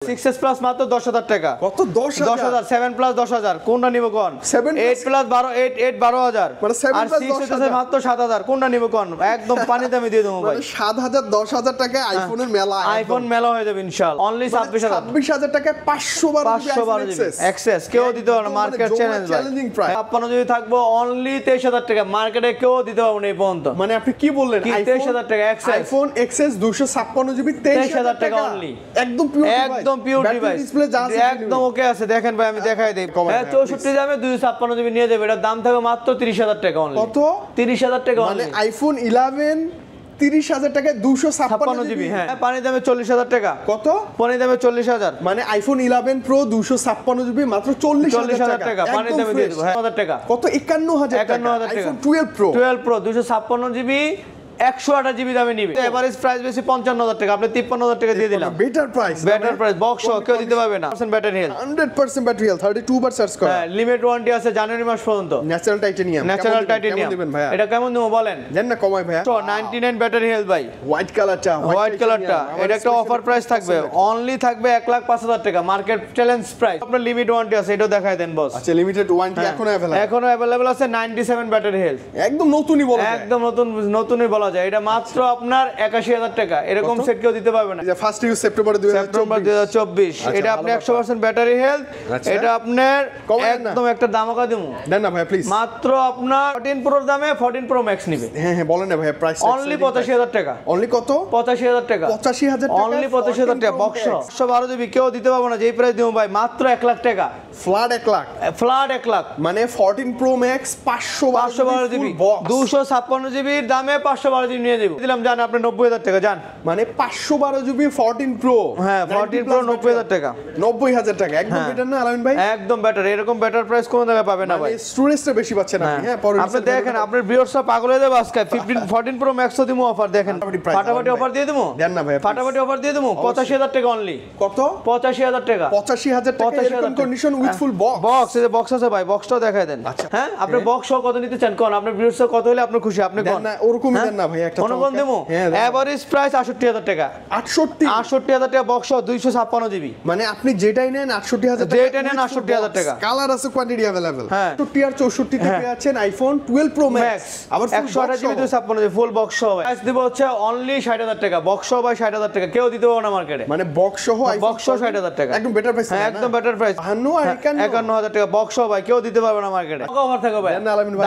6s plus মাত্র 10000 টাকা। কত? 10000 7 প্লাস 10000 কোনটা নিব কোন? 8 প্লাস 12 8 12000 মানে 7 আর প্লাস 6 এর মাত্র 7000 কোনটা নিব কোন? একদম পানি দামে দিয়ে দেবো ভাই। মানে 7000 10000 টাকায় আইফোনের মেলা, আইফোন মেলা হয়ে যাবে ইনশাআল্লাহ। অনলি 26000 টাকায় 512 এক্সেস কেউ দিতে পারবে না, মার্কেট চ্যালেঞ্জ ভাই। Challenging price. আপনারা যদি থাকবো অনলি 23000 টাকা, মার্কেটে কেউ দিতে পারবে না এই পর্যন্ত। মানে আপনি কি বললেন? 23000 টাকা এক্সেস, আইফোন এক্সএস 256 জিবি 23000 টাকা অনলি। একদম পিওর ডিভাইস, একদম পিওর ডিভাইস, ডিসপ্লে যা আছে একদম ওকে আছে। দেখেন ভাই আমি দেখাই দেই। 64 দামে 256 জিবি নিয়ে যাবে। এটার দাম থাকবে মাত্র 30000 টাকা অনলি। কত? 30000 টাকা মানে অনলি। আইফোন 11 30000 টাকায় 256 জিবি। হ্যাঁ, পানি দামে 40000 টাকা। কত? পানি দামে 40000। মানে আইফোন 11 প্রো 256 জিবি মাত্র 40000 টাকা পানি দামে দিয়ে দেব। 1000 টাকা। কত? 51000 টাকা। 51000 টাকা। আইফোন 12 প্রো 256 জিবি 128 জিবি দামে নিবে। এভারেজ প্রাইস বেশি 55000 টাকা, আপনি 53000 টাকা দিয়ে দিলাম। Better price, better price. Box কেউ দিতে পারবে না। ব্যাটারি হেলথ 100% ব্যাটারি হেলথ 32 বার চার্জ করে। হ্যাঁ, লিমিট ওয়ারেন্টি আছে জানুয়ারি মাস পর্যন্ত। Natural titanium. ন্যাচারাল টাইটানিয়াম দিবেন ভাইয়া? এটা কেমন দেবো বলেন? জান না কমাই ভাইয়া? 99 ব্যাটারি হেলথ ভাই। হোয়াইট কালারটা, হোয়াইট কালারটা এটা একটা অফার প্রাইস থাকবে। অনলি থাকবে 1,05,000 টাকা, মার্কেট চ্যালেঞ্জ প্রাইস। আপনার লিমিট ওয়ারেন্টি আছে, এটাও দেখাই দেন বস। আচ্ছা, লিমিটেড ওয়ারেন্টি এখনো अवेलेबल? এখনো अवेलेबल আছে। 97 ব্যাটারি হেলথ, একদম নতুনই বলা যায়। একদম নতুনই বলা যায়। এটা মাত্র আপনার 81000 টাকা। এরকম সেট কেউ দিতে পারবে না। যে ফার্স্ট ইউজ সেপ্টেম্বর 2024। এটা আপনি 100% ব্যাটারি হেলথ। এটা আপনার একদম একটা দামাকা দেবো। দেন না ভাই প্লিজ। মাত্র আপনার 14 প্রোর দামে 14 প্রো ম্যাক্স নিবে। হ্যাঁ হ্যাঁ, বলেন না ভাই প্রাইস। অনলি 85000 টাকা। অনলি কত? 85000 টাকা। 85000 টাকা। অনলি 85000 টাকা বক্স 112 জিবি কেউ দিতে পারবে না। যেই প্রাইস দেবো ভাই মাত্র 1 লাখ টাকা। ফ্ল্যাট 1 লাখ। ফ্ল্যাট 1 লাখ মানে 14 প্রো ম্যাক্স 512 জিবি বক্স 256 জিবির দামে 512 জিবি নিয়ে দেব। দিলাম জান আপনি 90000 টাকা জান। মানে 512 জিবি 14 প্রো। হ্যাঁ, 14 প্রো 90000 টাকা। 90000 টাকা একদম বেটার না আলামিন ভাই? একদম বেটার। এরকম বেটার প্রাইস কোন জায়গায় পাবে না ভাই। স্টোরেজটা বেশি পাচ্ছেন আপনি। হ্যাঁ, পরে আপনি দেখেন আপনার ভিউয়ার্সরা পাগল হয়ে যাবে আজকে। 14 প্রো ম্যাক্সও দিমু অফার। দেখেন ফাটাফাটি অফার দিয়ে দিমু। দেন না ভাই ফাটাফাটি অফার দিয়ে দিমু। 85000 টাকা অনলি। কত? 85000 টাকা। 85000 টাকা এরকম condition with full box. Box এই যে বক্স আছে ভাই, বক্সটাও দেখায় দেন। হ্যাঁ, আপনি বক্স সহ কত নিতে চান কোন? আপনার ভিউয়ার্সরা কত হলে আপনি খুশি? আপনি কোন? দেন না ওরকমই দেন না ভাই একটা। কোন দেবো? এভারেজ প্রাইস 68000 টাকা। 68000 টাকা বক্স সহ 256 জিবি। মানে আপনি যেটাই নেন 68000 টাকা। যেটা নেন 68000 টাকা। কালার আছে, কোয়ান্টিটি अवेलेबल। হ্যাঁ, 64 আর 64 তে পেয়ে যাচ্ছেন আইফোন 12 প্রো ম্যাক্স। আবার 128 জিবি 256 জিবি ফুল বক্স সহ। প্রাইস দিব হচ্ছে অনলি 60000 টাকা। বক্স সহ ভাই 60000 টাকা কেউ দিতে পারবে না মার্কেটে। মানে বক্স সহ আইফোন বক্স সহ 60000 টাকা একদম বেটার প্রাইস। হ্যাঁ, একদম বেটার প্রাইস। 51000 টাকা বক্স সহ ভাই কেউ দিতে পারবে না মার্কেটে। অফার থাকবে ভাই।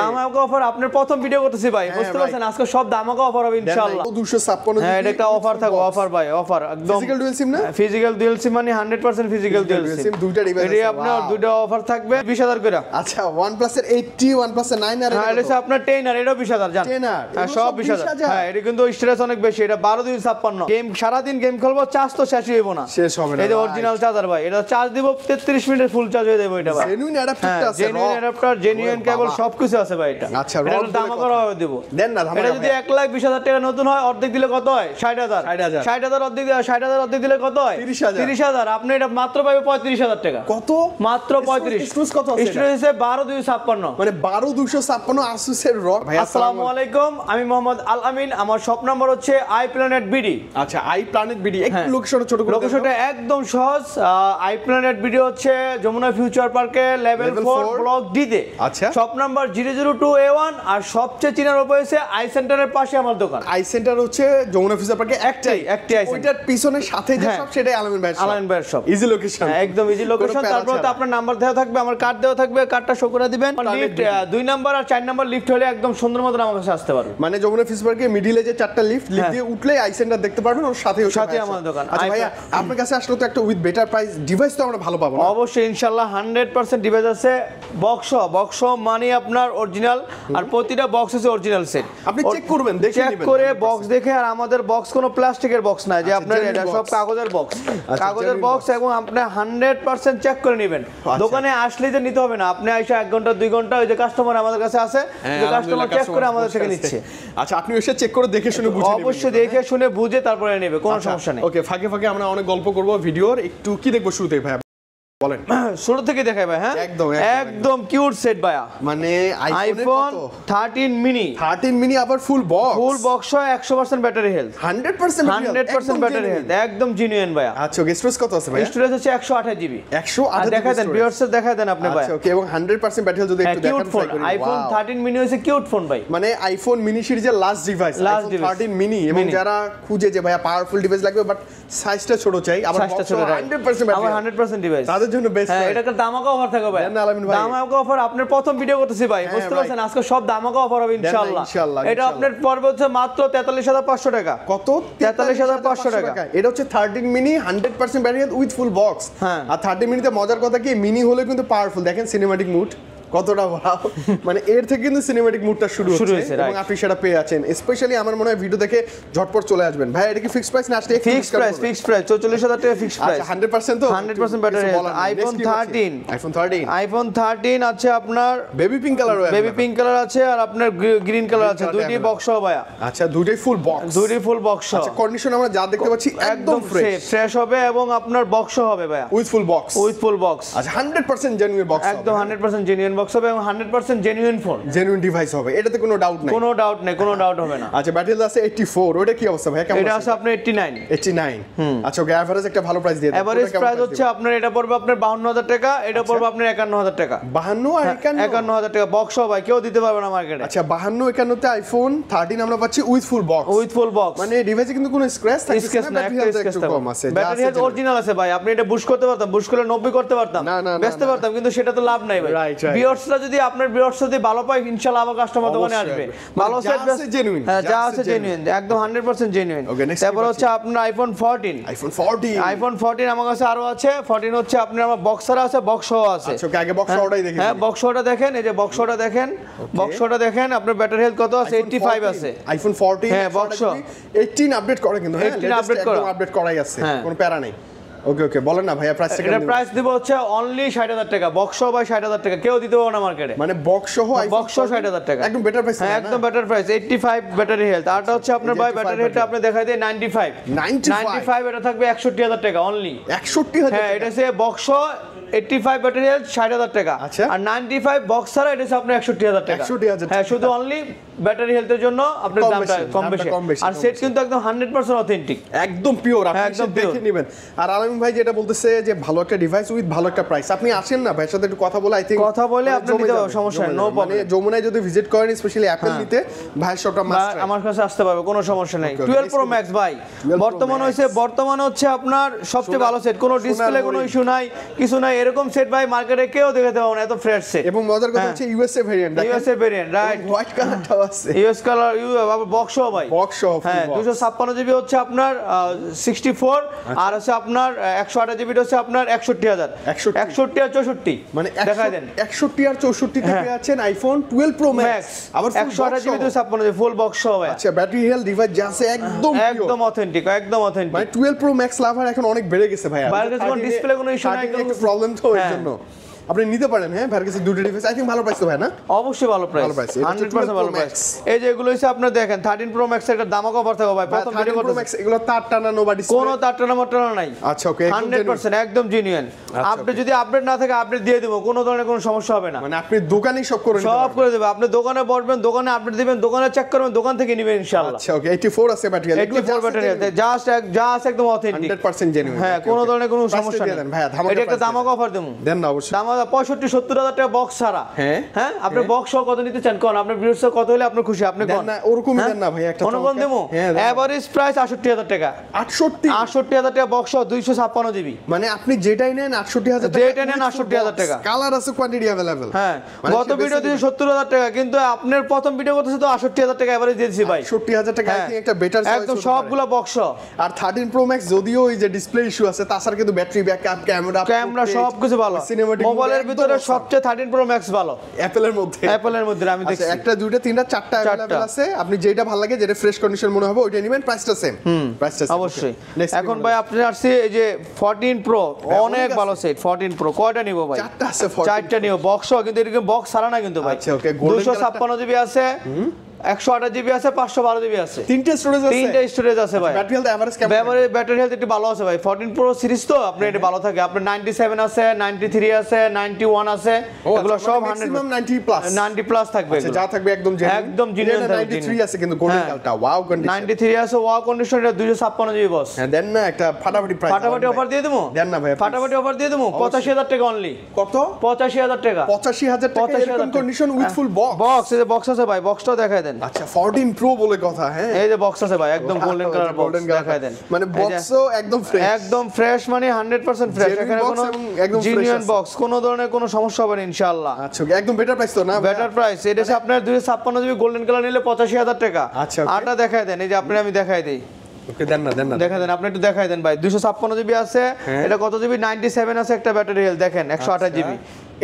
দামাকা অফার। আপনার প্রথম ভিডিও করতেছি ভাই, বুঝতে পারছেন? আজকে সব দামাকা অফার হবে ইনশাআল্লাহ। 256 হ্যাঁ, এটা একটা অফার থাকবে। অফার ভাই, অফার একদম ফিজিক্যাল ডুয়াল সিম না? ফিজিক্যাল ডুয়াল সিম মানে 100% ফিজিক্যাল ডুয়াল সিম। দুইটা ডিভাইস আছে। এটা আপনার দুইটা অফার থাকবে 20000 করে। আচ্ছা, OnePlus এর 80, OnePlus এর 9 আর এটা হচ্ছে আপনার 10 আর এটাও 20000 জান। 10 আর হ্যাঁ, সব 20000। হ্যাঁ, এটা কিন্তু স্ট্রেস অনেক বেশি। এটা 12256 গেম সারা দিন গেম খেলবো, চার্জ তো শেষই হইব না। শেষ হবে না। এই যে অরিজিনাল চার্জার ভাই, এটা চার্জ দিব 33 মিনিটে ফুল চার্জ হয়ে যাবে এটা ভাই। জেনুইন অ্যাডাপ্টারটা আছে। জেনুইন অ্যাডাপ্টার, জেনুইন কেবল সবকিছু আছে ভাই এটা। আচ্ছা, এটা দাম করা হবে দেব। দেন না এটা যদি 1,20,000 টাকা নতুন হয়, অর্ধেক দিলে কত হয়? 60000। 60000 অর্ধেক দিলে 60000 অর্ধেক দিলে কত হয়? 30000। আপনি এটা মাত্র পাবে 35000 টাকা। কত? মাত্র 35। স্টোরেজ কত আছে? স্টোরেজ আছে 12256। মানে 12256 Asus এর রক। ভাই আসসালামু আলাইকুম, আমি মোহাম্মদ আল আমিন। আমার শপ নাম্বার হচ্ছে আই প্ল্যানেট বিডি। আচ্ছা, আই প্ল্যানেট বিডি। একটু লোকেশনটা ছোট করে। লোকেশনটা একদম সহজ। আই প্ল্যানেট বিডি হচ্ছে যমুনা ফিউচার পার্কে লেভেল 4 ব্লক ডি তে। আচ্ছা, শপ নাম্বার 002A1। আর সবচেয়ে চিনার উপায় হচ্ছে আই সেন্টারের পাশে আমার দোকান। আই সেন্টার হচ্ছে যমুনা ফিউচার পার্কে একটাই আই সেন্টার। ওইটার পিছনে সাথে যে সব সেটাই আলামিন ভাই। আলামিন ভাইয়ের শপ। Easy location. একদম ইজি লোকেশন। তারপর তো আপনার নাম্বার দেওয়া থাকবে, আমার কার্ড দেওয়া থাকবে, কার্ডটা শো করে দিবেন। লিফট 2 নাম্বার আর 4 নাম্বার লিফট হলে একদম সুন্দর মতো আমার কাছে আসতে পারবে। মানে যমুনা ফিউচার পার্কে মিডিলে যে 4টা লিফট দিয়ে উঠলে আই সেন্টার দেখতে পারবেন, ওর সাথে আমার দোকান। আচ্ছা ভাইয়া, আপনার কাছে আসলে তো একটা উইথ বেটার প্রাইস ডিভাইস তো আমরা ভালো পাবো না? অবশ্যই ইনশাআল্লাহ 100% ডিভাইস আছে। বক্স মানে আপনার অরিজিনাল, আর প্রতিটা বক্স আছে অরিজিনাল সেট। আপনি চেক করবেন, দেখে নেবেন, চেক করে বক্স দেখে। আর আমাদের বক্স কোনো প্লাস্টিকের বক্স না, যে আপনার এটা সব কাগজের বক্স। কাগজের বক্স, এবং আপনি 100% চেক করে নেবেন। দোকানে আসলে যে নিতে হবে না, আপনি আইসা 1 ঘন্টা 2 ঘন্টা ওই যে কাস্টমার আমাদের কাছে আছে, যে কাস্টমার চেক করে আমাদের থেকে নিচ্ছে। আচ্ছা, আপনি এসে চেক করে দেখে শুনে বুঝে নেবেন। অবশ্যই দেখে শুনে বুঝে তারপরে নেবে, কোনো সমস্যা নেই। ওকে, ফাঁকে ফাঁকে আমরা অনেক গল্প করব ভিডিওর। একটু কি দেখবো শুরুতে ভাই? বলেন শুরু থেকে দেখাই ভাই। হ্যাঁ একদম কিউট সেট ভাইয়া, মানে আইফোন 13 মিনি 13 মিনি আবার ফুল বক্স হয় 100% ব্যাটারি হেলথ, 100% ব্যাটারি হেলথ, একদম জেনুইন ভাইয়া। আচ্ছা ওকে, স্টোরেজ কত আছে ভাই? স্টোরেজ হচ্ছে 128 জিবি। 128 দেখাই দেন ভিউয়ার্স, দেখাই দেন আপনি ভাই। আচ্ছা ওকে, এবং 100% ব্যাটারি হেলথ যদি একটু দেখান ট্রাই করি। আইফোন 13 মিনি হচ্ছে কিউট ফোন ভাই, মানে আইফোন মিনি সিরিজের লাস্ট ডিভাইস আইফোন 13 মিনি। এবং যারা খুঁজে যে ভাইয়া পাওয়ারফুল ডিভাইস লাগবে বাট সাইজটা ছোট চাই, আবার 100% ব্যাটারি, আবার 100% ডিভাইস, তাদের জন্য বেস্ট। হ্যাঁ এটা একটা দামাকা অফার থাকবে ভাই, দামাকা অফার। আপনার প্রথম ভিডিও করতেছি ভাই, বুঝতে পারছেন আজকে সব দামাকা অফার হবে ইনশাআল্লাহ। এটা আপনার পড়বে হচ্ছে মাত্র 43500 টাকা। কত? 43500 টাকা। এটা হচ্ছে 13 mini 100% battery health with full box. আর 13 মিনিতে মজার কথা কি, মিনি হলে কিন্তু পাওয়ারফুল, দেখেন সিনেম্যাটিক মুড কতটা ভালো, মানে এর থেকে কিন্তু সিনেম্যাটিক মুডটা শুরু হচ্ছে এবং আপনি সেটা পেয়ে আছেন। স্পেশালি আমার মনে হয় ভিডিও দেখে ঝটপট চলে আসবেন। ভাই এটা কি ফিক্সড প্রাইস না আসলে ফিক্সড প্রাইস? 44000 টাকা ফিক্সড প্রাইস। আচ্ছা 100% তো 100% ব্যাটারি হেলথ। আইফোন 13 আছে আপনার বেবি পিঙ্ক কালার, আছে আর আপনার গ্রিন কালার আছে, দুইটি বক্স হবে ভাইয়া। আচ্ছা দুইটাই ফুল বক্স। আচ্ছা কন্ডিশন আমরা যা দেখতে পাচ্ছি একদম ফ্রেশ হবে এবং আপনার বক্স হবে ভাইয়া উইথ ফুল বক্স। আচ্ছা 100% জেনুইন বক্স, একদম 100% জেনুইন বক্স হবে এবং 100% জেনুইন ফোন, জেনুইন ডিভাইস হবে, এটাতে কোনো ডাউট নাই, কোনো ডাউট হবে না। আচ্ছা ব্যাটারি আছে 84, ওটা কি অবস্থা ভাই? কেমন এটা আছে আপনার 89। আচ্ছা ওকে, এভারেজ একটা ভালো প্রাইস দিয়ে দেন। এভারেজ প্রাইস হচ্ছে আপনার এটা পড়বে আপনার 52000 টাকা, এটা পড়বে আপনার 51000 টাকা। 52 আর 51000 টাকা বক্স ভাই, কেউ দিতে পারবে না মার্কেটে। আচ্ছা 52 51 তে আইফোন 13 আমরা পাচ্ছি উইথ ফুল বক্স, মানে ডিভাইসে কিন্তু কোনো স্ক্র্যাচ থাকছে না, ব্যাটারি একটু কম আছে, ব্যাটারি হেলথ অরিজিনাল আছে ভাই। আপনি এটা বুশ করতে পারতাম, বুশ করলে 90 করতে পারতাম, বেচতে পারতাম, কিন্তু সেটা তো লাভ নাই ভাই। ভিউয়ার্সরা যদি আপনার ভিউয়ার্সরা যদি ভালো পায় ইনশাআল্লাহ আবার কাস্টমার দোকানে আসবে। ভালো সেট জেনুইন, হ্যাঁ যা আছে জেনুইন, একদম 100% জেনুইন। তারপর হচ্ছে আপনার আইফোন 14 আমার কাছে আরো আছে। 14 হচ্ছে আপনার আমার বক্সার আছে, বক্স সহ আছে। আচ্ছা ওকে, আগে বক্স ওটাই দেখেন। হ্যাঁ বক্সটা দেখেন, এই যে বক্সটা দেখেন, আপনার ব্যাটারি হেলথ কত আছে? 85 আছে আইফোন 14। হ্যাঁ বক্স 18 আপডেট করে, কিন্তু 18 আপডেট করাই আছে, কোনো প্যারা নেই। ওকে বলেন না ভাইয়া প্রাইস। এটা প্রাইস দিব হচ্ছে অনলি 60000 টাকা, বক্স সহ ভাই 60000 টাকা, কেউ দিতে পারবে না মার্কেটে। মানে বক্স সহ 60000 টাকা, একদম বেটার প্রাইস। হ্যাঁ একদম বেটার প্রাইস। 85 battery health. আরটা হচ্ছে আপনার ভাই ব্যাটারি হেলথটা আপনি দেখাই দেন 95, এটা থাকবে 61000 টাকা অনলি। 61000? হ্যাঁ এটা সে বক্স 85 ব্যাটারি হেলথ 60000 টাকা, আর 95 বক্স ছাড়া এটা হচ্ছে আপনার 61000 টাকা। হ্যাঁ শুধু অনলি ব্যাটারি হেলথের জন্য আপনার দামটা কম বেশি। আর সেট কিন্তু একদম 100% অথেন্টিক, একদম পিওর, আপনি একদম দেখে নেবেন। আর আলামিন ভাই যেটা বলতেছে যে ভালো একটা ডিভাইস উইথ ভালো একটা প্রাইস, আপনি আসেন না ভাইয়ের সাথে একটু কথা বলে, আই থিং কথা বলে আপনি নিতে পারবেন, সমস্যা নেই, নো প্রবলেম। মানে যমুনায় যদি ভিজিট করেন স্পেশালি অ্যাপল নিতে, ভাইয়ের শপটা মাস্ট আমার কাছে আসতে পারবে, কোনো সমস্যা নেই। 12 প্রো ম্যাক্স ভাই বর্তমানে হচ্ছে আপনার সবচেয়ে ভালো সেট, কোনো ডিসপ্লে কোনো ইস্যু নাই, কিছু নাই, এরকম সেট ভাই মার্কেটে কেউ দেখাতে পারবে না, এত ফ্রেশ সেট। এবং মজার কথা হচ্ছে ইউএসএ ভেরিয়েন্ট, রাইট, হোয়াইট কালারটাও আছে, ইউএস কালার, আবার বক্স সহ ভাই, হ্যাঁ 256 জিবি হচ্ছে আপনার 64, আর হচ্ছে আপনার 128 জিবি হচ্ছে আপনার 61000, 61 আর 64, মানে দেখাই দেন 61 আর 64 তে পেয়ে আছেন আইফোন 12 প্রো ম্যাক্স, আবার 128 জিবি 256 জিবি ফুল বক্স সহ ভাই। আচ্ছা ব্যাটারি হেলথ ডিভাইস যা আছে একদম অথেন্টিক, মানে 12 প্রো ম্যাক্স লাভার এখন অনেক বেড়ে গেছে ভাই, ডিসপ্লে কোনো ইস্যু নাই, কোনো প্রবলেম তো এর জন্য আপনি নিতে পারেন। হ্যাঁ ভাইয়ের কাছে দুটো ডিভাইস, আই থিং ভালো প্রাইস তো ভাই না? অবশ্যই ভালো প্রাইস, 100% ভালো প্রাইস। এই যে এগুলো হচ্ছে আপনি দেখেন 13 প্রো ম্যাক্স এর দামও কভার থাকবে ভাই, প্রথম ভিডিও করতে ম্যাক্স এগুলো তার টানা নোবা ডিসপ্লে, কোনো তার টানা মোটর নাই। আচ্ছা ওকে, 100% একদম জেনুইন। আপনি যদি আপডেট না থাকে আপডেট দিয়ে দেব, কোনো ধরনের কোনো সমস্যা হবে না, মানে আপনি দোকানেই সব করে দেব। আপনি দোকানে বসবেন, দোকানে আপডেট দিবেন, দোকানে চেক করবেন, দোকান থেকে নেবেন ইনশাআল্লাহ। আচ্ছা ওকে, 84 আছে ব্যাটারি, 84 ব্যাটারি আছে, জাস্ট একদম অথেন্টিক, 100% জেনুইন। হ্যাঁ কোনো ধরনের কোনো সমস্যা নেই ভাই। এটা একটা দামও অফার দেব, দেন না অবশ্যই। দাম 65-70,000 টাকা বক্স ছাড়া। হ্যাঁ আপনি বক্স সহ কত নিতে চান কোন, আপনার ভিউয়ার্স কত হলে আপনি খুশি, আপনি কোন না ওরকমই দেন না ভাই, একটা কোন দেবো। এভারেজ প্রাইস 68000 টাকা, 68000 টাকা বক্স সহ 256 জিবি, মানে আপনি যেটাই নেন 68000 টাকা, যেটা নেন 68000 টাকা, কালার আছে, কোয়ান্টিটি अवेलेबल। হ্যাঁ গত ভিডিও দিয়েছে 70000 টাকা, কিন্তু আপনার প্রথম ভিডিও করতেছে তো 68000 টাকা এভারেজ দিয়েছি ভাই, 68000 টাকা। আই থিং একটা বেটার চয়েস একদম সবগুলা বক্স। আর 13 প্রো ম্যাক্স যদিও এই যে ডিসপ্লে ইস্যু আছে, তাছাড়া কিন্তু ব্যাটারি ব্যাকআপ, ক্যামেরা সবকিছু ভালো, মোবাইলের ভিতরে সবচেয়ে 13 প্রো ম্যাক্স ভালো অ্যাপলের মধ্যে আমি দেখছি। একটা দুইটা তিনটা চারটা अवेलेबल আছে, আপনি যেটা ভালো লাগে, যেটা ফ্রেশ কন্ডিশন মনে হবে ওইটা নেবেন, প্রাইসটা সেম, অবশ্যই। এখন ভাই আপনি আসছে এই যে 14 প্রো, অনেক ভালো সেট। 14 প্রো কয়টা নিব ভাই? চারটা আছে, 4টা নিব বক্স, কিন্তু এরকম বক্স ছাড়া না কিন্তু ভাই। আচ্ছা ওকে, 256 জিবি আছে, 128 জিবি আছে, 512 জিবি আছে, তিনটে স্টোরেজ আছে, তিনটে স্টোরেজ আছে ভাই। ব্যাটারি হেলথ এভারেজ কেমন? ব্যাটারি হেলথ একটু ভালো আছে ভাই, 14 প্রো সিরিজ তো আপনার এটা ভালো থাকে। আপনার 97 আছে, 93 আছে, 91 আছে, এগুলো সব 100 90 প্লাস 90 প্লাস থাকবে। আচ্ছা, যা থাকবে একদম একদম genuine থাকবে। 93 আছে কিন্তু গোল্ডেন কালারটা, ওয়াও কন্ডিশন। 93 আছে, ওয়াও কন্ডিশন, এটা 256 জিবি বস। হ্যাঁ দেন না একটা ফাটাফাটি প্রাইস, ফাটাফাটি অফার দিয়ে দেবো, দেন না ভাই, ফাটাফাটি অফার দিয়ে দেবো। 85,000 টাকা অনলি। কত? 85,000 টাকা। 85,000 টাকা এরকম condition with full box. Box, এই যে বক্স আছে ভাই, বক্সটাও দেখায় দেন। আচ্ছা 14 প্রো বলে কথা, হ্যাঁ এই যে বক্স আছে ভাই, একদম গোল্ডেন কালার বক্স, দেখায় দেন। মানে বক্সও একদম ফ্রেশ, একদম ফ্রেশ, মানে 100% ফ্রেশ, এখানে কোনো জেনুইন বক্স, কোনো ধরনের কোনো সমস্যা হবে না ইনশাআল্লাহ। আচ্ছা একদম বেটার প্রাইস তো না? Better price. এটা হচ্ছে আপনার 256 জিবি গোল্ডেন কালার নিলে 85,000 টাকা। আচ্ছা, আটা দেখায় দেন, এই যে আপনি, আমি দেখাই দেই, ওকে দেন না দেখা দেন, আপনি একটু দেখাই দেন ভাই। 256 জিবি আছে, এটা কত জিবি? 97 আছে একটা ব্যাটারি হেলথ, দেখেন 128 জিবি।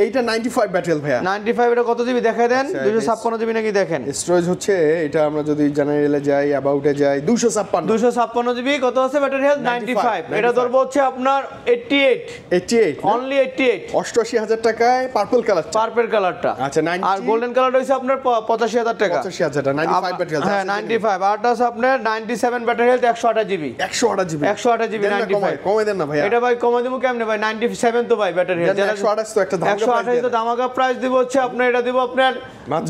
এইটা 95 ব্যাটারি ভাইয়া, 95 এটা কত জিবি দেখাই দেন? 256 জিবি নাকি দেখেন। স্টোরেজ হচ্ছে এটা আমরা যদি জেনারেলে যাই, অ্যাবাউটে যাই, 256 জিবি কত আছে ব্যাটারি হেলথ? 95। এটা ধরবো হচ্ছে আপনার 88 অনলি 88, 88,000 টাকায় পার্পল কালার, পার্পল কালারটা। আচ্ছা 90 আর গোল্ডেন কালারটা হইছে আপনার 85,000 টাকা। 85,000 টাকা 95 ব্যাটারি হেলথ। হ্যাঁ 95। আরটা আছে আপনার 97 battery health, 128 GB. 128 GB, 128 GB 95। কমে দেন না ভাইয়া। এটা ভাই কমে দেবো কেমনে ভাই? 97 তো ভাই ব্যাটারি হেলথ, 128 তো একটা ধামাকা প্রাইস। 128 তো ধামাকা প্রাইস দিব হচ্ছে আপনার, এটা দিব আপনার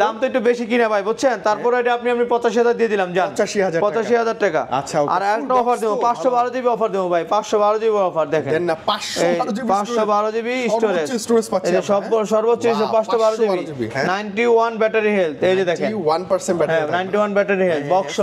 দাম তো একটু বেশি কিনা ভাই, বুঝছেন? তারপরে এটা আপনি 85,000 দিয়ে দিলাম, জান 85,000 টাকা। আচ্ছা, আর একটা অফার দেবো, 512 জিবি অফার দেবো ভাই, 512 জিবি অফার দেখেন। দেন না 512 জিবি স্টোরেজ, পাচ্ছেন। এই যে সর্বোচ্চ 512 জিবি, 91 ব্যাটারি হেলথ, এই যে দেখেন 91% ব্যাটারি, 91 ব্যাটারি হেলথ বক্স,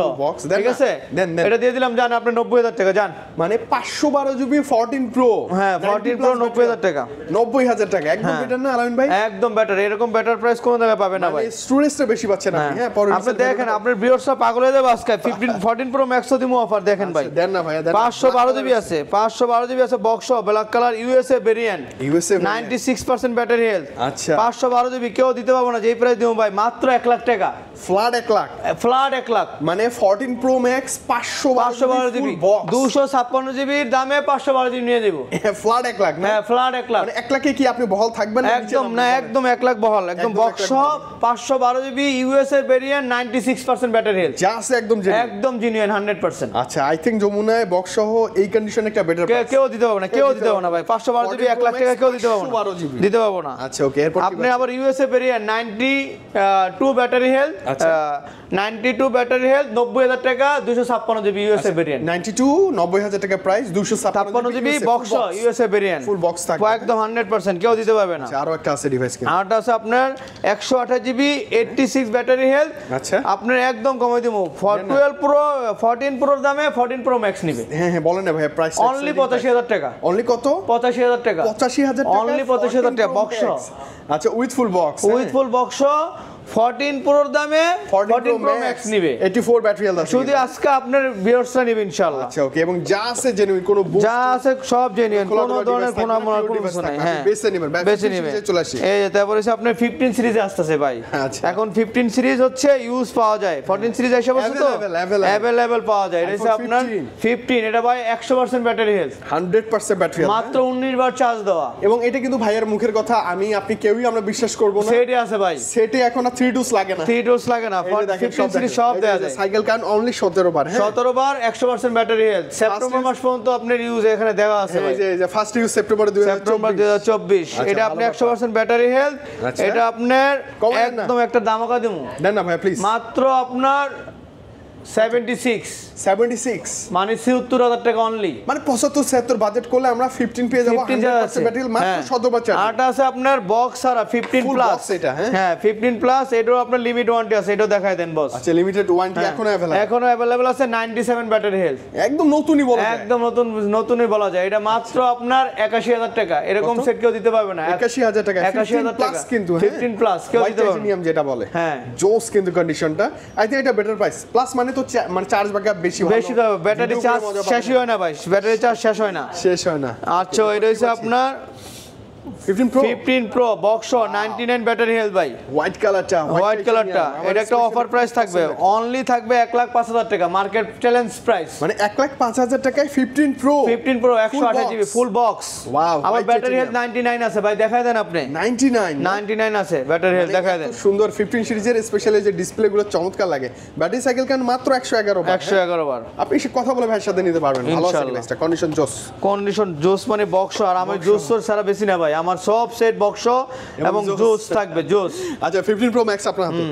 ঠিক আছে? দেন এটা দিয়ে দিলাম, জান আপনি 90,000 টাকা, জান মানে 512 জিবি 14 প্রো, হ্যাঁ 14 প্রো 90,000 টাকা, 90,000 টাকা একদম বেটার না আলামিন ভাই? একদম বেটার, এরকম বেটার প্রাইস কোন জায়গায় পাবেন না ভাই। স্টোরেজটা বেশি পাচ্ছেন আপনি। হ্যাঁ পরে আপনি দেখেন, আপনার ভিউয়ার্সরা পাগল হয়ে যাবে আজকে। 14 প্রো ম্যাক্সও দিমু অফার, দেখেন ভাই। দেন না ভাইয়া, দেন। 512 জিবি আছে, 512 জিবি আছে box, black colour, USA variant, USA 96% battery health. আচ্ছা 512 জিবি কেউ দিতে পারবো না, যেই প্রাইস দিমু ভাই মাত্র 1 লাখ টাকা, ফ্ল্যাট 1 লাখ, ফ্ল্যাট 1 লাখ। মানে 14 প্রো ম্যাক্স 512 জিবি বক্স, 256 জিবির দামে 512 জিবি নিয়ে দেব, ফ্ল্যাট 1 লাখ না? হ্যাঁ ফ্ল্যাট 1 লাখ। মানে 1 লাখে কি আপনি বহাল থাকবেন না? একদম না, একদম 1 লাখ বহাল, একদম box 512 GB USA variant, 96% battery health, যা আছে একদম একদম জেনুইন 100%। আচ্ছা আই থিং যমুনায় বক্স সহ এই কন্ডিশনে একটা বেটার কেউ দিতে পারবে না, কেউ দিতে পারবে না ভাই। 512 জিবি 1 লাখ টাকা কেউ দিতে পারবে না, 512 জিবি দিতে পারবো না। আচ্ছা ওকে, এরপর আপনি আবার USA variant 92 battery health, 92 battery health, 90,000 টাকা, 256 জিবি ইউএসএ ভেরিয়েন্ট, 92 90,000 টাকা price, 256 GB box USA variant, full box থাকে একদম 100%, কেউ দিতে পারবে না। আরো একটা আছে ডিভাইস কিন্তু, আরটা আছে আপনার 128 জিবি 86 ব্যাটারি হেলথ। আচ্ছা আপনার একদম কমাই দিমু, 12 প্রো 14 প্রোর দামে 14 প্রো ম্যাক্স নিবে, হ্যাঁ হ্যাঁ বলেন না ভাই প্রাইস অনলি 85,000 টাকা, অনলি কত? 85,000 টাকা, 85,000 টাকা, অনলি 85,000 টাকা বক্স। আচ্ছা with full box, with full box 14 প্রোর দামে 14 প্রো ম্যাক্স নিবে, 84 ব্যাটারি হেলথ আছে শুধু আজকে আপনার ভিউয়ার্সরা নিবে ইনশাআল্লাহ। আচ্ছা ওকে, এবং যা আছে জেনুইন, কোনো যা আছে সব জেনুইন, কোনো ধরনের কোনো কিছু নাই। হ্যাঁ বেছে নেবেন, বেছে নেবেন, চলে আসি। এই যে তারপরে হচ্ছে আপনার 15 সিরিজে আসতেছে ভাই। আচ্ছা এখন 15 সিরিজ হচ্ছে ইউজ পাওয়া যায়, 14 সিরিজ এসে বসে তো अवेलेबल পাওয়া যায়। এটা হচ্ছে আপনার 15, এটা ভাই 100% ব্যাটারি হেলথ, 100% ব্যাটারি হেলথ, মাত্র 19 বার চার্জ দেওয়া। এবং এটা কিন্তু ভাইয়ের মুখের কথা, আমি আপনি কেউই আমরা বিশ্বাস করব না। সেটই আছে ভাই, সেটে এখন আর 3 ডোজ লাগে না, 3 ডোজ লাগে না, 15 সিরিজ সব দেয়া যায়। সাইকেল কান অনলি 17 বার, 17 বার 100% ব্যাটারি হেলথ, সেপ্টেম্বর মাস পর্যন্ত আপনার ইউজ এখানে দেওয়া আছে ভাই। এই যে ফার্স্ট ইউজ সেপ্টেম্বর 2024, এটা আপনি 100% ব্যাটারি হেলথ, এটা আপনার একদম একটা দামাকা দিমু, দেন না ভাই প্লিজ, মাত্র আপনার 76 মানে 76,000 টাকা অনলি, মানে 75-76 বাজেট করলে আমরা 15 পেয়ে যাব, 100% ব্যাটারি মাত্র 17 বার চার্জ। আরটা আছে আপনার বক্স আর 15 প্লাস, এটা হ্যাঁ 15 প্লাস, এটাও আপনার লিমিট ওয়ারেন্টি আছে, এটাও দেখায় দেন বস। আচ্ছা লিমিটেড ওয়ারেন্টি এখনো अवेलेबल আছে, 97 ব্যাটারি হেলথ, একদম নতুনই বলা যায়, একদম নতুনই বলা যায়। এটা মাত্র আপনার 81,000 টাকা, এরকম সেট কেউ দিতে পারবে না। 81,000 টাকা, 81,000 প্লাস কিন্তু 15 প্লাস কেউ দিতে পারবে না, যেটা বলে। হ্যাঁ জোস কিন্তু কন্ডিশনটা, আই থিং এটা বেটার প্রাইস। প্লাস মানে তো মানে চার্জ ব্যাকআপ বেশি দাও, ব্যাটারি চার্জ শেষই হয় না ভাই, ব্যাটারি চার্জ শেষ হয় না। আচ্ছা এটা হচ্ছে আপনার 15 Pro 15 Pro box 99 battery health ভাই, হোয়াইট কালারটা, হোয়াইট কালারটা, এটা একটা অফার প্রাইস থাকবে, অনলি থাকবে 1,05,000 টাকা, মার্কেট চ্যালেঞ্জ প্রাইস। মানে 1,05,000 টাকায় 15 Pro 128 GB full box. Wow, আমার ব্যাটারি হেলথ 99 আছে ভাই, দেখায় দেন আপনি। 99 আছে ব্যাটারি হেলথ, দেখায় দেন। সুন্দর 15 সিরিজের স্পেশালি যে ডিসপ্লে গুলো চমৎকার লাগে। ব্যাটারি সাইকেল কান মাত্র 111 বার। 111 বার। আপনি এসে কথা বলে ভাইয়ের সাথে নিতে পারবেন। ভালো আছে ডিভাইসটা, কন্ডিশন জোস। কন্ডিশন জোস মানে বক্স, আর আমার জোস সারা বেশি না ভাই, আমার সব সেট বক্স এবং জোস থাকবে, জোস। আচ্ছা 15 Pro Max আপনার হাতে।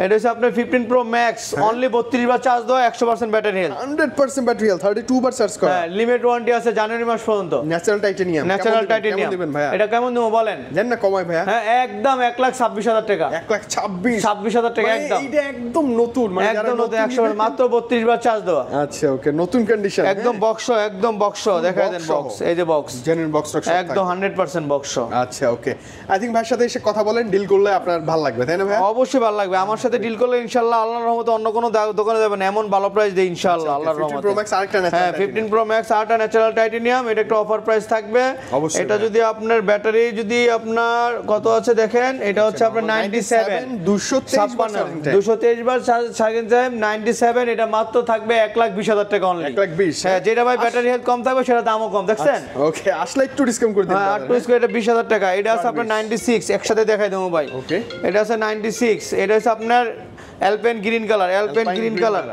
এটা হচ্ছে আপনার 15 Pro Max, অনলি 32 বার চার্জ দাও, 100% ব্যাটারি হেলথ, 100% ব্যাটারি হেলথ, 32 বার চার্জ করা। হ্যাঁ, লিমিট ওয়ারেন্টি আছে জানুয়ারি মাস পর্যন্ত। ন্যাচারাল টাইটানিয়াম, ন্যাচারাল টাইটানিয়াম দিবেন ভাইয়া? এটা কেমন দেবো বলেন? জান না কমায় ভাইয়া? হ্যাঁ, একদম 1,26,000 টাকা। 1,26,000 টাকা একদম। এটা একদম নতুন, মানে একদম নতুন, 100 মাত্র 32 বার চার্জ দেওয়া। আচ্ছা ওকে, নতুন কন্ডিশন, একদম বক্স, একদম বক্স, দেখায় দেন বক্স, এই যে বক্স, জেনুইন বক্স স্টক একদম 100% বক্স। আচ্ছা ওকে, আই থিং ভাইয়ের সাথে এসে কথা বলেন, ডিল করলে আপনার ভালো লাগবে, তাই না ভাই? অবশ্যই ভালো লাগবে, আমার সাথে ডিল করলে ইনশাআল্লাহ আল্লাহর রহমতে অন্য কোনো দোকানে যাবেন এমন ভালো প্রাইস দেই ইনশাআল্লাহ আল্লাহর 15 রহমতে। Pro Max আরেকটা হ্যাঁ 15 Pro Max আরেকটা ন্যাচারাল টাইটানিয়াম, এটা একটা অফার প্রাইস থাকবে। অবশ্যই এটা যদি আপনার ব্যাটারি যদি আপনার কত আছে দেখেন, এটা হচ্ছে আপনার 97 223 বার চার্জিং টাইম 97, এটা মাত্র থাকবে 1,20,000 টাকা অনলি। 1,20,000 হ্যাঁ, যেটা ভাই ব্যাটারি হেলথ কম থাকবে সেটা দামও কম, দেখছেন? ওকে, আসলে একটু ডিসকাউন্ট করে দিন। হ্যাঁ, 8 স্কয়ার এটা 20,000 টাকা। এটা আছে আপনার 96, একসাথে দেখাই দেবো ভাই। ওকে, এটা আছে 96, এটা হচ্ছে আপনার alpine green colour, alpine green colour.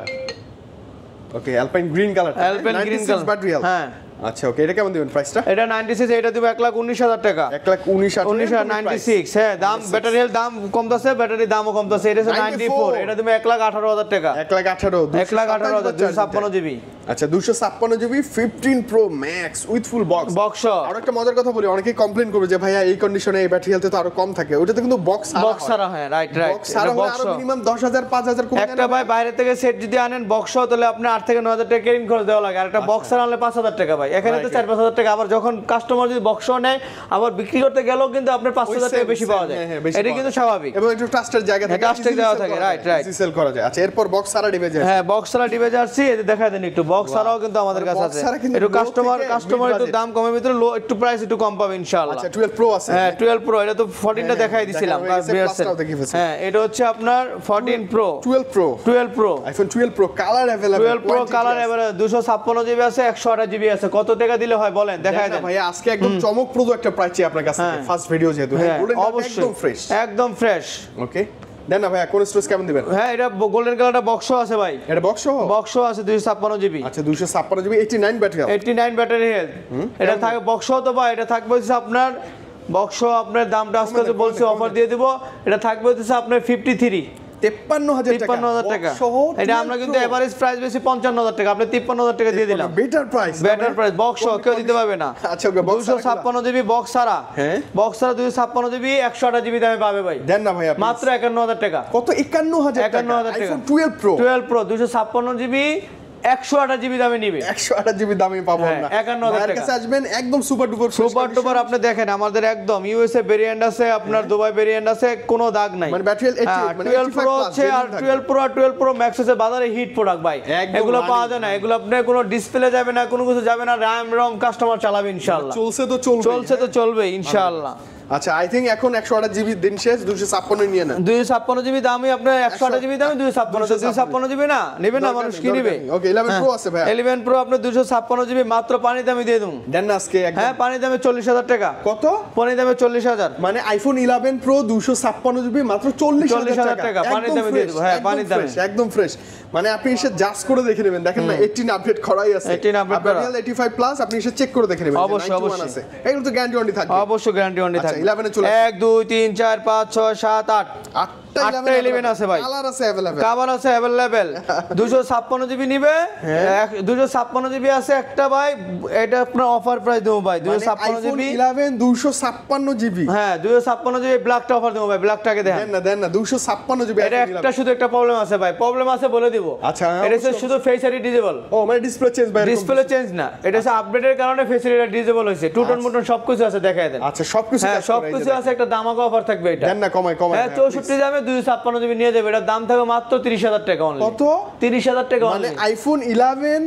Okay, alpine green colour, alpine green colour battery health. হ্যাঁ আচ্ছা ওকে, এটা কেমন দিবেন প্রাইসটা? এটা 96, এটা দিব 1,19,000 টাকা। 1,19,096। হ্যাঁ, দাম ব্যাটারি হেলথ দাম কমতেছে, ব্যাটারি দামও কমতেছে। এটা হচ্ছে 94, এটা তুমি 1,18,000 টাকা। 1,18,000 1,18,000 জিবি। আচ্ছা 256 GB 15 Pro Max with full box. Box. আর একটা মজার কথা বলি, অনেকেই কমপ্লেইন করবে যে ভাইয়া এই কন্ডিশনে এই ব্যাটারি হেলথে তো আরো কম থাকে, ওটাতে কিন্তু বক্স ছাড়া। হ্যাঁ, রাইট বক্স ছাড়া হলে আরো মিনিমাম 10,000 5,000 কম। একটা ভাই বাইরে থেকে সেট যদি আনেন বক্স, তাহলে আপনি 8 থেকে 9,000 টাকা ক্যারিং খরচ দেওয়া লাগে, আর একটা বক্স ছাড়া আনলে 5,000 টাকা ভাই। এখানে তো 4-5,000 টাকা। আবার যখন কাস্টমার যদি বক্স নেয়, আবার বিক্রি করতে গেলেও কিন্তু আপনার 5,000 টাকা বেশি পাওয়া যায়, এটা কিন্তু স্বাভাবিক। এবং একটু ট্রাস্টের জায়গা থাকে, ট্রাস্টের জায়গা থাকে, রাইট সেল করা যায়। আচ্ছা এরপর বক্স ছাড়া ডিভাইস আছে। হ্যাঁ, বক্স ছাড়া ডিভাইস আছে, এই দেখায় দেন একটু। বক্স ছাড়াও কিন্তু আমাদের কাছে আছে। একটু কাস্টমার একটু দাম কমের ভিতরে লো, একটু প্রাইস একটু কম পাবে ইনশাআল্লাহ। আচ্ছা 12 Pro আছে। হ্যাঁ 12 Pro, এটা তো 14টা দেখাই দিছিলাম। হ্যাঁ, এটা হচ্ছে আপনার 14 Pro 12 Pro iPhone 12 Pro colour available. 12 Pro colour available, 256 GB আছে, 128 জিবি আছে। কত টাকা দিলে হয় বলেন, দেখাই দেন ভাই। আজকে একদম চমকপ্রদ একটা প্রাইস চাই আপনার কাছে, ফার্স্ট ভিডিও যেহেতু। হ্যাঁ, অবশ্যই একদম ফ্রেশ। ওকে, দেন না ভাই, কোন স্টোরেজ কেমন দিবেন? হ্যাঁ, এটা গোল্ডেন কালারটা বক্সও আছে ভাই। এটা বক্সও আছে 256 জিবি। আচ্ছা 256 GB 89 battery health. 89 battery health. এটা থাকে বক্সও তো ভাই, এটা থাকবে হচ্ছে আপনার বক্সও, আপনার দামটা আজকে তো বলছি অফার দিয়ে দিব। এটা থাকবে হচ্ছে আপনার 53 53,000 টাকা। এটা আমরা কিন্তু এভারেজ প্রাইস বেশি 55,000 টাকা, আপনি 53,000 টাকা দিয়ে দিলাম। বেটার প্রাইস বক্স কেউ দিতে পারবে না। আচ্ছা ওকে, 256 জিবি বক্স ছাড়া। হ্যাঁ, বক্স ছাড়া 256 জিবি 128 জিবি দামে পাবে ভাই। দেন না ভাই মাত্র 51,000 টাকা। কত? 51,000 টাকা। আইফোন 12 Pro 256 জিবি 128 জিবি দামে নিবে। 128 জিবি দামে পাবো না। 51,000 টাকা কাছে আসবেন একদম সুপার ডুপার আপনি দেখেন, আমাদের একদম ইউএসএ ভেরিয়েন্ট আছে, আপনার দুবাই ভেরিয়েন্ট আছে, কোনো দাগ নাই। মানে ব্যাটারি 88 মানে 12 Pro আছে, আর 12 Pro Max আছে, বাজারে হিট প্রোডাক্ট ভাই। এগুলো পাওয়া যায় না, এগুলো আপনি কোনো ডিসপ্লে যাবে না, কোনো কিছু যাবে না, RAM ROM কাস্টমার চালাবে ইনশাআল্লাহ। চলছে তো চলবে ইনশাআল্লাহ। আচ্ছা আই থিং এখন 128 জিবি দিন শেষ, 256 নিয়ে নেন। 256 জিবি দামই আপনার 128 জিবি দামে 256 জিবি না নেবে না, মানুষ কি নেবে? ওকে 11 Pro আছে ভাই। 11 Pro আপনি 256 জিবি মাত্র পানি দামে দিয়ে দেব। দেন না আজকে একদম। হ্যাঁ, পানি দামে 40,000 টাকা। কত? পানি দামে 40,000। মানে আইফোন 11 Pro 256 জিবি মাত্র 40,000 টাকা। পানি দামে দিয়ে দেব। হ্যাঁ, পানি দামে একদম ফ্রেশ। মানে আপনি এসে জাস্ট করে দেখে নেবেন, দেখেন না 18 আপডেট করাই আছে, 18 আপডেট করা, 85 প্লাস আপনি এসে চেক করে দেখে নেবেন। অবশ্যই আছে, এগুলো তো গ্যারান্টি ওয়ারেন্টি থাকবে। অবশ্যই গ্যারান্টি ওয়ারেন্টি থাকবে। 11 এ চলে 1 2 3 4 5 6 7 8 8টা 11 আছে ভাই। কালার আছে अवेलेबल, কভার আছে अवेलेबल। 256 জিবি নিবে, 256 জিবি আছে একটা ভাই, এটা আপনার অফার প্রাইস দেবো ভাই। 256 জিবি 11 256 জিবি। হ্যাঁ, 256 জিবি ব্ল্যাকটা অফার দেবো ভাই। ব্ল্যাকটাকে দেন না 256 জিবি। এটা একটা শুধু একটা প্রবলেম আছে ভাই, প্রবলেম আছে বলে দিব। আচ্ছা, এটা শুধু ফেস আইডি ডিসেবল। ও মানে ডিসপ্লে চেঞ্জ ভাই? ডিসপ্লে চেঞ্জ না, এটা হচ্ছে আপডেটের কারণে ফেস আইডিটা ডিসেবল হয়েছে। টুটন মুটন সবকিছু আছে, দেখায় দেন। আচ্ছা সবকিছু, হ্যাঁ সবকিছু আছে, একটা দামাকা অফার থাকবে এটা। দেন না কমাই। হ্যাঁ 64 দামে 256 জিবি নিয়ে যাবে, এটার দাম থাকবে মাত্র 30,000 টাকা অনলি। কত? 30,000 টাকা মানে অনলি। আইফোন 11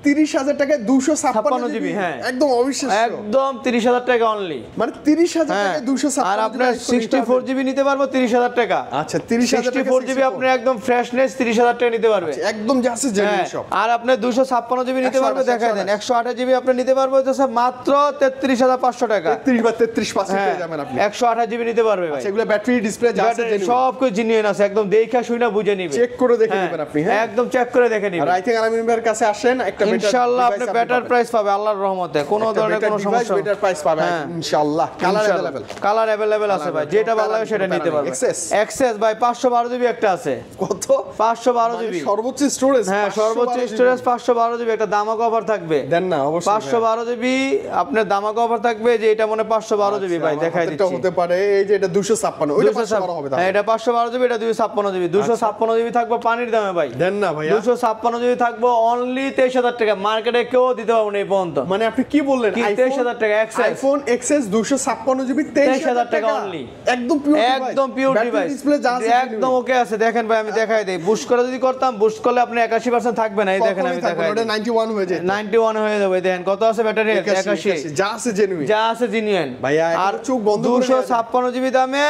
30,000 টাকায় 256 GB, হ্যাঁ। একদম অবিশ্বাস্য, একদম 30,000 টাকা অনলি। মানে 30,000 টাকায় 256 আর আপনার 64 জিবি নিতে পারবো 30,000 টাকা। আচ্ছা 30,000 টাকা 64 জিবি আপনি একদম ফ্রেশনেস 30,000 টাকা নিতে পারবে একদম জাস্ট জেনুইন সব। আর আপনি 256 জিবি নিতে পারবে, দেখাই দেন 128 জিবি আপনি নিতে পারবে তো স্যার মাত্র 33,500 টাকা। 33 বা 33% পেয়ে যাবেন আপনি। 128 জিবি নিতে পারবে ভাই। সেগুলো ব্যাটারি ডিসপ্লে যা আছে সব কিছু জেনুইন আছে, একদম দেখা শুনে বুঝে নিবে, চেক করে দেখে নেবেন আপনি। হ্যাঁ একদম চেক করে দেখে নিবেন। আর আই থিং আলামিন ভাইয়ের কাছে আসেন, একটা ইনশাআল্লাহ আপনি বেটার প্রাইস পাবে আল্লাহর রহমতে, কোনো ধরনের কোনো সমস্যা বেটার প্রাইস পাবে ইনশাআল্লাহ। কালার अवेलेबल, কালার अवेलेबल আছে ভাই, যেটা ভালো লাগে সেটা নিতে পারবে। এক্সেস ভাই 512 জিবি একটা আছে। কত? 512 জিবি সর্বোচ্চ স্টোরেজ। হ্যাঁ সর্বোচ্চ স্টোরেজ 512 জিবি, একটা দামাক অফার থাকবে। দেন না অবশ্যই 512 জিবি আপনার দামাক অফার থাকবে, যে এটা মনে 512 জিবি ভাই দেখাই দিচ্ছি। এটা হতে পারে এই যে এটা 256, ওইটা 512 হবে হ্যাঁ এটা 512 জিবি, এটা 256 জিবি। 256 জিবি থাকবে পানির দামে ভাই। দেন না ভাই 256 জিবি থাকবে অনলি 23,000 টাকা, মার্কেটে কেউ দিতে পারবে না এই পর্যন্ত। মানে আপনি কি বললেন? 23,000 টাকা এক্সেস, আইফোন এক্সএস 256 জিবি 23,000 টাকা অনলি, একদম পিওর ডিভাইস, একদম পিওর ডিভাইস, ডিসপ্লে যা আছে একদম ওকে আছে। দেখেন ভাই আমি দেখাই দেই, বুস্ট করে যদি করতাম, বুস্ট করলে আপনি 81% থাকবে না। এই দেখেন আমি দেখাই ওটা 91 হয়ে যায়, 91 হয়ে যাবে। দেখেন কত আছে ব্যাটারি, 81 যা আছে জেনুইন, যা আছে জেনুইন ভাইয়া। আর চোখ বন্ধ করে 256 জিবি দামে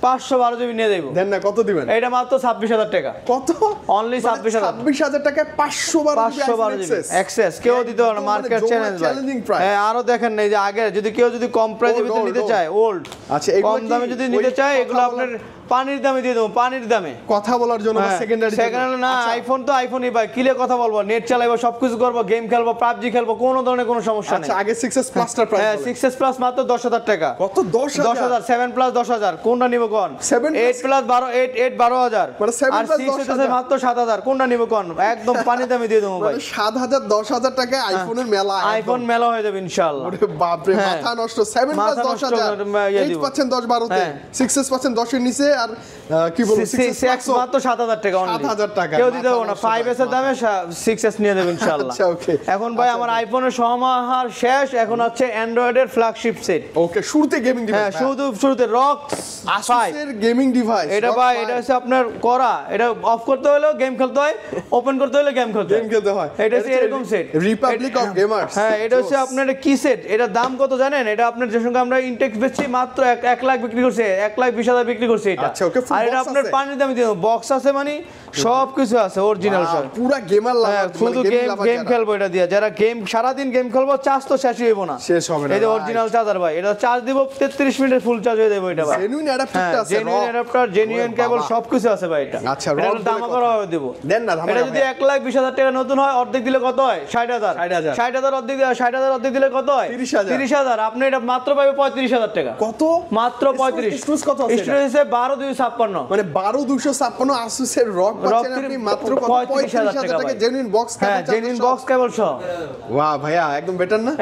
512 জিবি নিয়ে দেব। দেন না কত দিবেন? এটা মাত্র 26,000 টাকা। কত? অনলি 26,000 টাকায় 512 জিবি এক্সেস, কেউ দিতে পারে না, মার্কেট চ্যালেঞ্জ ভাই। হ্যাঁ আরো দেখেন না, এই যে আগে যদি কেউ যদি কম প্রাইসে ভিতরে নিতে চায়, ওল্ড আচ্ছা কম দামে যদি নিতে চায়, এগুলো আপনার পানির দামে দিয়ে দেবো, পানির দামে। কথা বলার জন্য সেকেন্ডারি না, আইফোন তো আইফোনই ভাই, কিলে কথা বলবো, নেট চালাবো, সবকিছু করবো, গেম খেলবো, পাবজি খেলবো, কোনো ধরনের কোনো সমস্যা নেই। আচ্ছা আগে 6s প্লাসটার প্রাইস হ্যাঁ 6s প্লাস মাত্র 10,000 টাকা। কত? 10,000 7 প্লাস 10,000 কোনটা নিব কোন? 8 প্লাস 12 8 12,000 মানে 7 আর 6 হচ্ছে মাত্র 7,000, কোনটা নিব কোন? একদম পানি দামে দিয়ে দেবো ভাই। 7,000 10,000 টাকায় আইফোনের মেলা, আইফোন মেলা হয়ে যাবে ইনশাআল্লাহ। ওরে বাপ রে, মাথা নষ্ট। 7 প্লাস 10,000 8 পাচ্ছেন 10 12 তে, 6s পাচ্ছেন 10 এর নিচে, আর কি বলবো 6s মাত্র 7,000 টাকা অনলি। 7,000 টাকা কেউ দিতে পারবে না, 5s এর দামে 6s নিয়ে দেব ইনশাআল্লাহ। আচ্ছা ওকে। এখন ভাই আমার আইফোনের সমাহার শেষ, এখন হচ্ছে অ্যান্ড্রয়েডের ফ্ল্যাগশিপ সেট। ওকে শুরুতে গেমিং ডিভাইস, হ্যাঁ শুরুতে রক Asus এর গেমিং ডিভাইস। এটা ভাই এটা হচ্ছে আপনার করা, এটা অফ করতে হলেও গেম খেলতে হয়, ওপেন করতে হলে গেম খেলতে হয়। এটা হচ্ছে এরকম সেট, রিপাবলিক অফ গেমার্স। হ্যাঁ এটা হচ্ছে আপনার কি সেট, এটার দাম কত জানেন? এটা আপনার যে সঙ্গে আমরা ইনটেক্স বেচছি মাত্র 1 লাখ বিক্রি করছে, 1,20,000 বিক্রি করছে এটা। আচ্ছা ওকে। আর এটা আপনার পানির দামে দিয়ে বক্স আছে, মানে সব কিছু আছে অরিজিনাল সব, পুরো গেমার লাভার, শুধু গেম খেলবো এটা দিয়ে। যারা গেম সারাদিন গেম খেলবো, চার্জ তো শেষই হইব না, শেষ হবে না। এই যে অরিজিনাল চার্জার ভাই, এটা চার্জ দিব 33 মিনিটে ফুল চার্জ হয়ে যাবে এটা ভাই। জেনুইন অ্যাডাপ্টারটা আছে, জেনুইন অ্যাডাপ্টার, জেনুইন কেবল সবকিছু আছে ভাই এটা। আচ্ছা এটার দাম করা হবে দেব। দেন না এটা যদি 1,20,000 টাকা নতুন হয়, অর্ধেক দিলে কত হয়? 60,000 60,000 অর্ধেক দিলে কত হয়? 30,000 আপনি এটা মাত্র পাবে 35,000 টাকা। কত? মাত্র 35। স্টোরেজ কত আছে? স্টোরেজ 12,256 মানে 12,256 Asus এর রক পাচ্ছেন আপনি মাত্র 35,000 টাকা জেনুইন বক্স। হ্যাঁ জেনুইন বক্স কেবল সহ। ওয়াও ভাইয়া একদম বেটার না?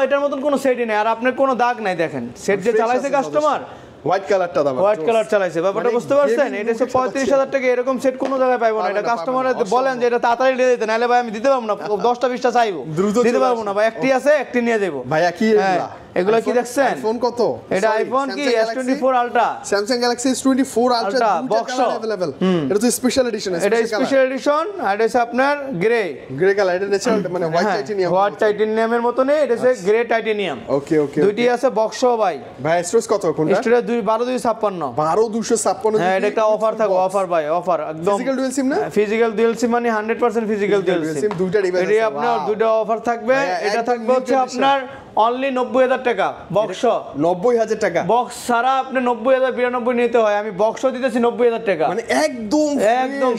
এটার মতন কোনো সেটই নেই, আর আপনার কোনো দাগ নাই। দেখেন সেট যে চালাইছে কাস্টমার, হোয়াইট কালারটা দাও, হোয়াইট কালার চালাইছে, ব্যাপারটা বুঝতে পারছেন? এটা হচ্ছে 35,000 টাকা, এরকম সেট কোনো জায়গায় পাইবো না। এটা কাস্টমার বলেন যে এটা তাড়াতাড়ি দিয়ে দিতে, নাহলে ভাই আমি দিতে পারবো না, 10টা 20টা চাইবো, দিতে পারবো না ভাই। একটি আছে, একটি নিয়ে যাবো ভাইয়া। কি এগুলো কি দেখছেন? আইফোন কত? এটা আইফোন কি S24 ultra, Samsung Galaxy S24 Ultra box available. এটা তো স্পেশাল এডিশন, এটা স্পেশাল এডিশন। আর এটা হচ্ছে আপনার গ্রে কালার, এটা ন্যাচারাল মানে হোয়াইট টাইটেনিয়াম, হোয়াইট টাইটেনিয়ামের মতনই, এটা হচ্ছে গ্রে টাইটেনিয়াম। ওকে ওকে। দুইটি আছে বক্স ভাই। ভাই স্টোরেজ কত কোনটা? স্টোরেজ 12,256 12,256। হ্যাঁ এটা একটা অফার থাকবে, অফার ভাই, অফার একদম। ফিজিক্যাল ডুয়াল সিম না? ফিজিক্যাল ডুয়াল সিম মানে 100% ফিজিক্যাল ডুয়াল সিম। দুইটা ডিভাইস এটা আপনার দুটো অফার থাকবে। এটা থাকবে হচ্ছে আপনার অনলি 90,000 টাকা বক্স, 90,000 টাকা বক্স ছাড়া আপনি 90,092 নিতে হয়, আমি বক্সও দিতেছি 90,000 টাকা, মানে একদম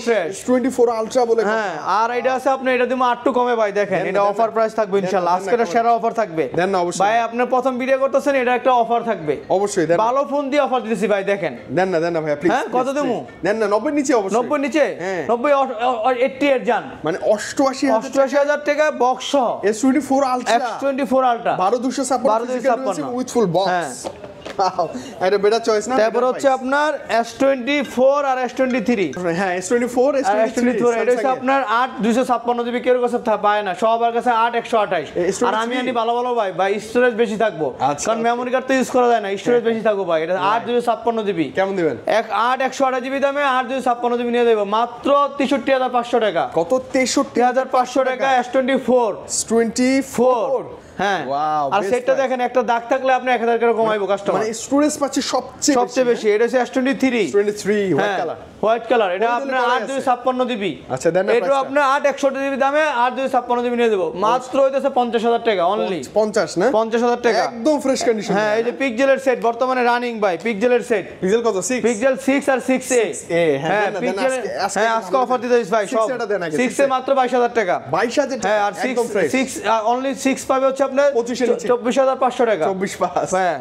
ফ্রেশ। S24 Ultra বলে। হ্যাঁ আর এটা আছে আপনি, এটা দিমু 8 কমে ভাই। দেখেন এটা অফার প্রাইস থাকবে ইনশাআল্লাহ, আজকে এটা সেরা অফার থাকবে। দেন না অবশ্যই ভাই, আপনি প্রথম ভিডিও করতেছেন, এটা একটা অফার থাকবে অবশ্যই। দেন ভালো ফোন দিয়ে অফার দিতেছি ভাই, দেখেন। দেন না ভাই প্লিজ। হ্যাঁ কত দেবো? দেন না 90 নিচে অবশ্যই। 90 নিচে? 90 80 এর যান, মানে 88,000 টাকা box S24 Ultra, S24 ultra 12,256 with full box। Wow এটা বেটার চয়েস না তারপর হচ্ছে আপনার S24 আর S23 হ্যাঁ S24 S24 এটা হচ্ছে আপনার 8 256 জিবি কেউ কাছে পায় না, সবার কাছে 8 128 আর আমি আনি ভালো ভালো ভাই স্টোরেজ বেশি থাকবো, কারণ মেমরি কার্ড তো ইউজ করা যায় না, স্টোরেজ বেশি থাকবো ভাই। এটা 8 256 জিবি কেমন দিবেন? 8 128 জিবি দামে 8 256 জিবি নিয়ে দেবো মাত্র 63500 টাকা। কত? 63500 টাকা S24 24 হ্যাঁ ওয়াও আর সেটটা দেখেন একটা দাগ থাকলে আপনি 1000 টাকা কমাইবো কাস্টমার। মানে স্টোরেজ পাচ্ছে সবচেয়ে বেশি এটা হচ্ছে S23 white colour white colour এটা আপনার 8 256 জিবি। আচ্ছা দেন না এটা আপনার 8 128 জিবি দামে 8 256 জিবি নিয়ে দেবো মাত্র হইতাছে 50000 টাকা অনলি। 50 না 50000 টাকা একদম ফ্রেশ কন্ডিশন। হ্যাঁ এই যে পিক্সেলের সেট বর্তমানে রানিং ভাই, পিক্সেলের সেট পিক্সেল কত? 6 পিক্সেল 6 আর 6A হ্যাঁ পিক্সেল হ্যাঁ আজকে অফার দিতে দিস ভাই সব 6 এ মাত্র 22000 টাকা 22000 টাকা হ্যাঁ আর 6 অনলি 6 পাবে হচ্ছে আপনার 24500 টাকা 24 হ্যাঁ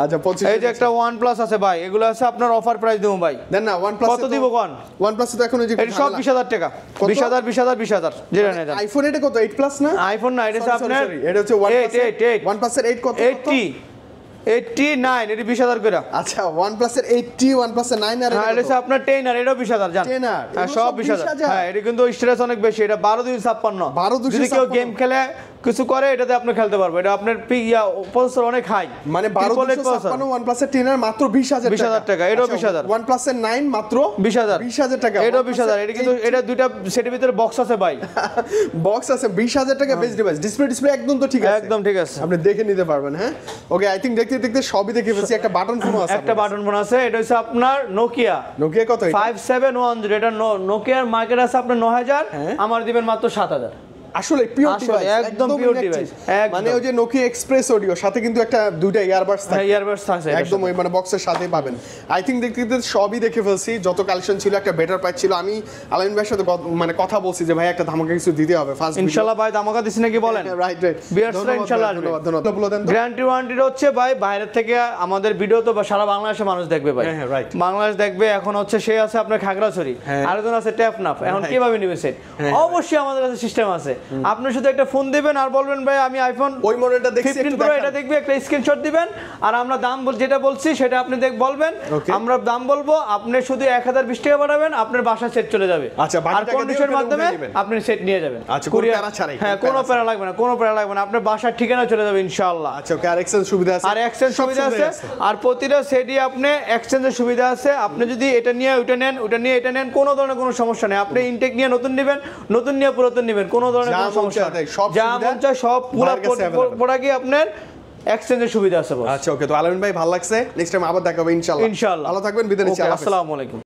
আচ্ছা 25। এই যে একটা OnePlus আছে ভাই, এগুলো আছে আপনার অফার প্রাইস দেবো ভাই। দেন না OnePlus কত দিব কোন? OnePlus তো এখন ওই যে এটা সব 20000 টাকা 20000 যেটা নেন। আইফোন এটা কত? 8 প্লাস না? আইফোন না, এটা হচ্ছে আপনার এটা হচ্ছে OnePlus এর 8 কত? 89 এটা 20000 করে। আচ্ছা OnePlus এর 80 OnePlus এর 9 আর এটা হচ্ছে আপনার 10 আর এটাও 20000 জান। 10 আর হ্যাঁ সব 20000 হ্যাঁ এটা কিন্তু স্টোরেজ অনেক বেশি, এটা 12256 যদি কেউ গেম খেলে কিছু করে এটাতে আপনি খেলতে পারবে। এটা আপনার প্রসেসর অনেক হাই, মানে 12256 OnePlus এর 10 আর মাত্র 20000 টাকা এটাও 20000। OnePlus এর 9 মাত্র 20000 টাকা এটাও 20000। এটা কিন্তু এটা দুইটা সেটের ভিতরে বক্স আছে ভাই, বক্স আছে 20000 টাকা বেস্ট ডিভাইস। ডিসপ্লে একদম তো ঠিক আছে, একদম ঠিক আছে, আপনি দেখে নিতে পারবেন। হ্যাঁ ওকে আই থিং দেখতে দেখতে সবই দেখে ফেলছি। একটা বাটন ফোন আছে, একটা বাটন ফোন আছে, এটা হচ্ছে আপনার নোকিয়া কত? 5710 এটা নোকিয়ার মার্কেট আছে আপনার 9000, আমার দিবেন মাত্র 7000। আসলে পিওর ডিভাইস, একদম পিওর ডিভাইস। মানে ওই যে নোকিয়া এক্সপ্রেস অডিও সাথে কিন্তু একটা দুইটা ইয়ারবাডস থাকে, ইয়ারবাডস আছে একদম ওই মানে বক্সের সাথেই পাবেন। আই থিং দেখতে দেখতে সবই দেখে ফেলছি, যত কালেকশন ছিল একটা বেটার প্রাইস ছিল। আমি আলামিন ভাইয়ের সাথে মানে কথা বলছি যে ভাই একটা ধামাকা কিছু দিতে হবে ফার্স্ট। ইনশাআল্লাহ ভাই ধামাকা দিছি নাকি বলেন? রাইট বিয়ার্সরা ইনশাআল্লাহ ধন্যবাদ বলে দেন। গ্যারান্টি ওয়ারেন্টি হচ্ছে ভাই বাইরের থেকে আমাদের ভিডিও তো সারা বাংলাদেশে মানুষ দেখবে ভাই। হ্যাঁ রাইট বাংলাদেশ দেখবে। এখন হচ্ছে সে আছে আপনার খাগড়াছড়ি, আরেকজন আছে টেপনাফ। এখন কিভাবে নিবে সেট? অবশ্যই আমাদের কাছে সিস্টেম আছে। আপনি শুধু একটা ফোন দিবেন আর বলবেন ভাই আমি আইফোন ওই মডেলটা দেখছি 15 প্রো এটা দেখবে, একটা স্ক্রিনশট দিবেন আর আমরা দাম যেটা বলছি সেটা আপনি বলবেন, আমরা দাম বলবো, আপনি শুধু 1020 টাকা পাঠাবেন, আপনার বাসা সেট চলে যাবে। আচ্ছা আর কন্ডিশনের মাধ্যমে আপনি সেট নিয়ে যাবেন। আচ্ছা কুরিয়ার ছাড়াই? হ্যাঁ কোনো প্যারা লাগবে না, কোনো প্যারা লাগবে না, আপনার বাসার ঠিকানা চলে যাবে ইনশাআল্লাহ। আচ্ছা ওকে আর এক্সচেঞ্জ সুবিধা আছে? আর এক্সচেঞ্জ সুবিধা আছে, আর প্রতিটা সেটই আপনি এক্সচেঞ্জের সুবিধা আছে। আপনি যদি এটা নিয়ে ওটা নেন, ওটা নিয়ে এটা নেন, কোনো ধরনের কোনো সমস্যা নেই। আপনি ইনটেক নিয়ে নতুন নেবেন, নতুন নিয়ে পুরাতন নেবেন, কোনো ধরনের কোনো সমস্যা নেই। যা মন চায় সব পুরো প্রোডাক্টই আপনার এক্সচেঞ্জের সুবিধা আছে। আচ্ছা ওকে তো আলামিন ভাই ভালো লাগছে, নেক্সট টাইম আবার দেখা হবে ইনশাআল্লাহ। ইনশাআল্লাহ ভালো থাকবেন, বিদায় নিচ্ছি। আসসালামু আলাইকুম।